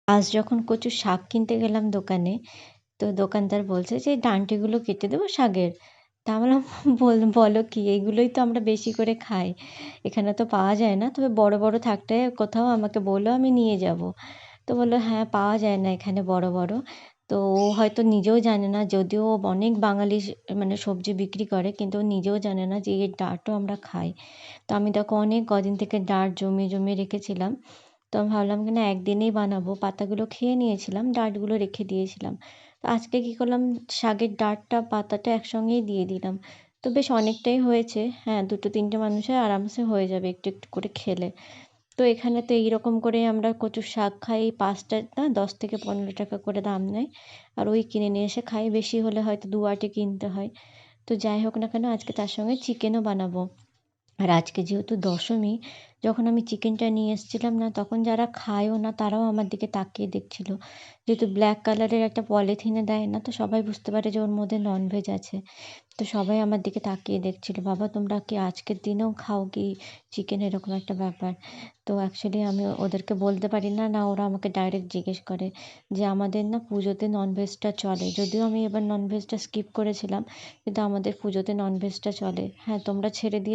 আজ যখন কচুর শাক কিনতে গেলাম দোকানে, তো দোকানদার বলছে যে, "ডাঁটিগুলো কেটে দেবো শাকের?" তা আমি বললাম, বলো কি? এইগুলোই তো আমরা বেশি করে খাই। এখানে তো পাওয়া যায় না। তবে বড়, বড় থাকলে কোথাও আমাকে বলো, আমি নিয়ে যাবো।" তো বলল, "হ্যাঁ, পাওয়া যায় না এখানে বড়, বড়।" তো ও হয়তো নিজেও জানে না, যদিও ও অনেক বাঙালি মানে সবজি বিক্রি করে, কিন্তু ও নিজেও জানে না যে এর ডাঁটও আমরা খাই। তো আমি দেখো অনেক কদিন থেকে ডাঁট জমিয়ে, জমিয়ে রেখেছিলাম। তো আমি ভাবলাম কি না একদিনেই বানাবো। পাতাগুলো খেয়ে নিয়েছিলাম, ডাঁটগুলো রেখে দিয়েছিলাম। তো আজকে কী করলাম, শাকের ডাঁটটা পাতাটা একসঙ্গেই দিয়ে দিলাম। তো বেশ অনেকটাই হয়েছে। হ্যাঁ, ২-৩টে মানুষের আরামসে হয়ে যাবে একটু, একটু করে খেলে। তো এখানে তো এইরকম করেই আমরা কচুর শাক খাই। ৫টা না ১০ থেকে ১৫ টাকা করে দাম নেয়। আর ওই কিনে নিয়ে এসে খাই। বেশি হলে হয়তো ২ আঁটি কিনতে হয়। তো যাই হোক না কেন আজকে তার সঙ্গে চিকেনও বানাবো। আর আজকে যেহেতু দশমী, যখন আমি চিকেনটা নিয়ে এসেছিলাম না, তখন যারা খায়ও না তারাও আমার দিকে তাকিয়ে দেখছিল। যেহেতু ব্ল্যাক কালারের একটা পলিথিনে দেয় না, তো সবাই বুঝতে পারে যে ওর মধ্যে ননভেজ আছে। তো সবাই আমার দিকে তাকিয়ে দেখছিল, "বাবা তোমরা কি আজকের দিনেও খাও কি চিকেন?" এরকম একটা ব্যাপার। তো অ্যাকচুয়ালি আমি ওদেরকে বলতে পারি না, না ওরা আমাকে ডাইরেক্ট জিজ্ঞেস করে যে, "আমাদের না পুজোতে ননভেজটা চলে।" যদিও আমি এবার ননভেজটা স্কিপ করেছিলাম, কিন্তু আমাদের পুজোতে ননভেজটা চলে। হ্যাঁ, তোমরা ছেড়ে দিয়ে